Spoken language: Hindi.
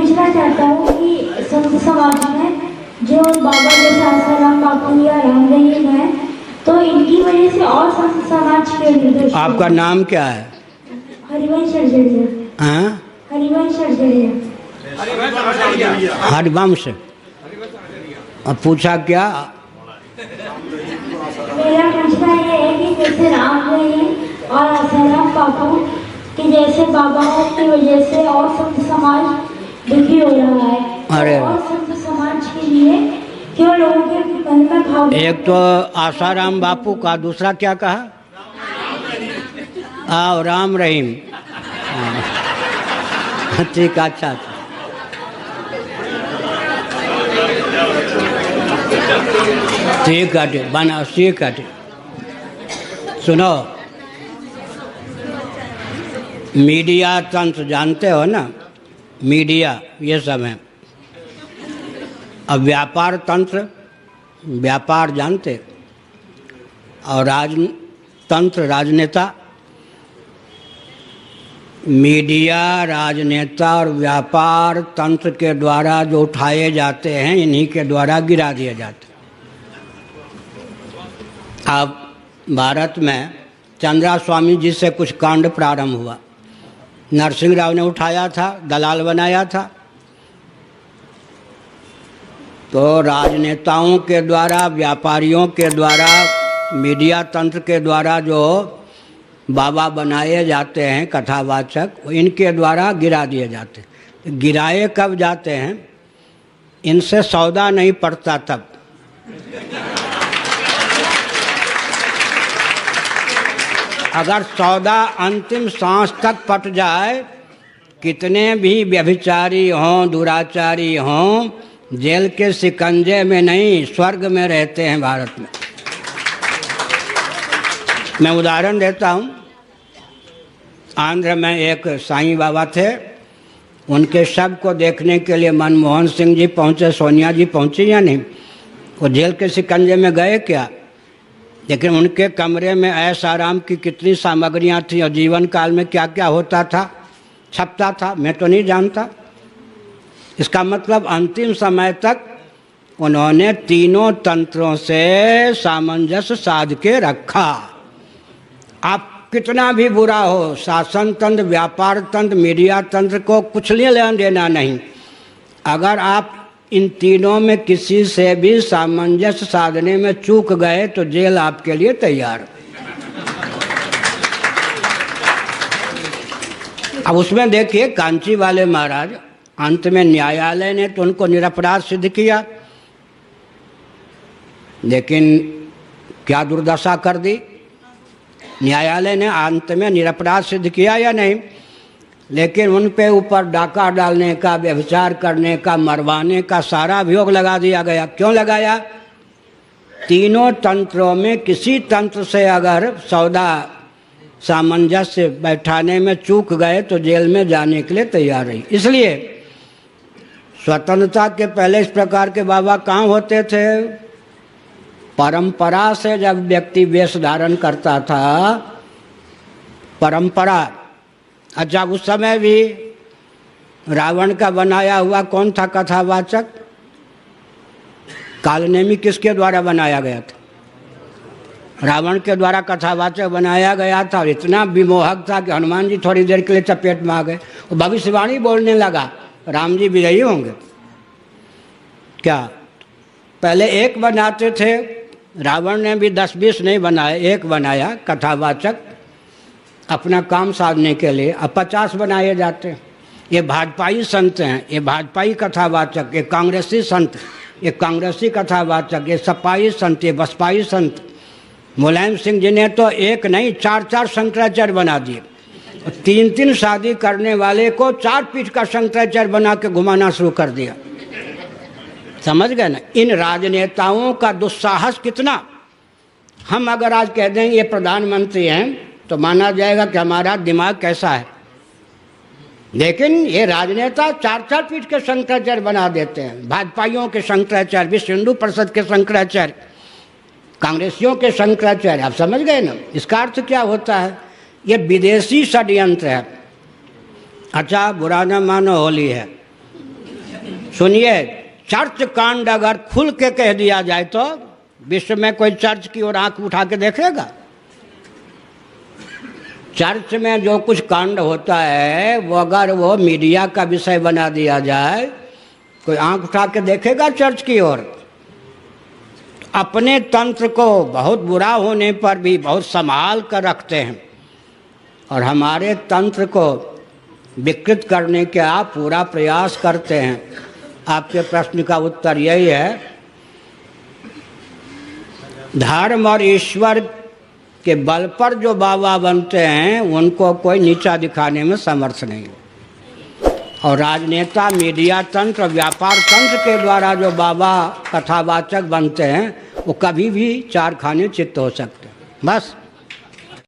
पूछना चाहता हूँ कि संत समाज में जो बाबा जैसे आसाराम बापू या राम रहीम है, तो इनकी वजह से और संत समाज के निर्दोष। आपका नाम क्या है? हरिवंश अर्जरिया। हाँ, हरिवंश अर्जरिया। हरिवंश। अब पूछा क्या? मेरा पूछना ये है कि जैसे राम रहीम और आसाराम बापू कि जैसे बाबाओं की वजह से और संत समाज दुखी हो रहा है, अरे और संत समाज के लिए क्यों लोगों के मन में भाव? एक तो आसाराम बापू का, दूसरा क्या कहा? राम रहीम। ठीक, अच्छा। ठीक है, बना ठीक है। सुनो, मीडिया तंत्र जानते हो ना? मीडिया ये सब है। अब व्यापार तंत्र, व्यापार जानते, और राजतंत्र, राजनेता। मीडिया, राजनेता और व्यापार तंत्र के द्वारा जो उठाए जाते हैं, इन्हीं के द्वारा गिरा दिए जाते हैं। अब भारत में चंद्रा स्वामी जी से कुछ कांड प्रारंभ हुआ। नरसिंह राव ने उठाया था, दलाल बनाया था। तो राजनेताओं के द्वारा, व्यापारियों के द्वारा, मीडिया तंत्र के द्वारा जो बाबा बनाए जाते हैं, कथावाचक, इनके द्वारा गिरा दिए जाते हैं। गिराए कब जाते हैं? इनसे सौदा नहीं पड़ता तब। अगर सौदा अंतिम सांस तक पट जाए, कितने भी व्यभिचारी हों, दुराचारी हों, जेल के शिकंजे में नहीं, स्वर्ग में रहते हैं भारत में। मैं उदाहरण देता हूँ। आंध्र में एक साईं बाबा थे, उनके शव को देखने के लिए मनमोहन सिंह जी पहुँचे, सोनिया जी पहुँची या नहीं? वो जेल के शिकंजे में गए क्या? लेकिन उनके कमरे में ऐश आराम की कितनी सामग्रियाँ थी, और जीवन काल में क्या क्या होता था, छपता था, मैं तो नहीं जानता। इसका मतलब अंतिम समय तक उन्होंने तीनों तंत्रों से सामंजस्य साध के रखा। आप कितना भी बुरा हो, शासन तंत्र, व्यापार तंत्र, मीडिया तंत्र को कुछ लेना देना नहीं। अगर आप इन तीनों में किसी से भी सामंजस्य साधने में चूक गए तो जेल आपके लिए तैयार। अब उसमें देखिए, कांची वाले महाराज, अंत में न्यायालय ने तो उनको निरपराध सिद्ध किया, लेकिन क्या दुर्दशा कर दी। न्यायालय ने अंत में निरपराध सिद्ध किया या नहीं? लेकिन उन पे ऊपर डाका डालने का, व्यभिचार करने का, मरवाने का सारा अभियोग लगा दिया गया। क्यों लगाया? तीनों तंत्रों में किसी तंत्र से अगर सौदा सामंजस्य बैठाने में चूक गए तो जेल में जाने के लिए तैयार रही। इसलिए स्वतंत्रता के पहले इस प्रकार के बाबा कहाँ होते थे? परंपरा से जब व्यक्ति वेश धारण करता था, परंपरा। अच्छा, उस समय भी रावण का बनाया हुआ कौन था कथावाचक? कालनेमी किसके द्वारा बनाया गया था? रावण के द्वारा कथावाचक बनाया गया था। इतना विमोहक था कि हनुमान जी थोड़ी देर के लिए चपेट में आ गए। वो भविष्यवाणी बोलने लगा, राम जी विजयी होंगे। क्या पहले एक बनाते थे? रावण ने भी 10-20 नहीं बनाए, एक बनाया कथावाचक अपना काम साधने के लिए। अब 50 बनाए जाते हैं। ये भाजपाई संत हैं, ये भाजपाई कथावाचक, ये कांग्रेसी संत, ये कांग्रेसी कथावाचक, ये सपाई संत, ये बसपाई संत। मुलायम सिंह जी ने तो एक नहीं 4-4 शंकराचार्य बना दिए। 3-3 शादी करने वाले को 4 पीठ का शंकराचार्य बना के घुमाना शुरू कर दिया। समझ गए ना? इन राजनेताओं का दुस्साहस कितना। हम अगर आज कह दें ये प्रधानमंत्री हैं तो माना जाएगा कि हमारा दिमाग कैसा है, लेकिन ये राजनेता 4-4 पीठ के शंकराचार्य बना देते हैं। भाजपाइयों के शंकराचार्य, विश्व हिंदू परिषद के शंकराचार्य, कांग्रेसियों के शंकराचार्य। आप समझ गए ना? इसका अर्थ क्या होता है? ये विदेशी षड्यंत्र है। अच्छा, बुरा न मानो, होली है, सुनिए, चर्च कांड अगर खुल के कह दिया जाए तो विश्व में कोई चर्च की ओर आंख उठा के देखेगा? चर्च में जो कुछ कांड होता है वो अगर वो मीडिया का विषय बना दिया जाए, कोई आंख उठा के देखेगा चर्च की ओर? अपने तंत्र को बहुत बुरा होने पर भी बहुत संभाल कर रखते हैं और हमारे तंत्र को विकृत करने के आप पूरा प्रयास करते हैं। आपके प्रश्न का उत्तर यही है, धर्म और ईश्वर के बल पर जो बाबा बनते हैं उनको कोई नीचा दिखाने में समर्थ नहीं, और राजनेता, मीडिया तंत्र, व्यापार तंत्र के द्वारा जो बाबा कथावाचक बनते हैं वो कभी भी चार खाने चित्त हो सकते हैं। बस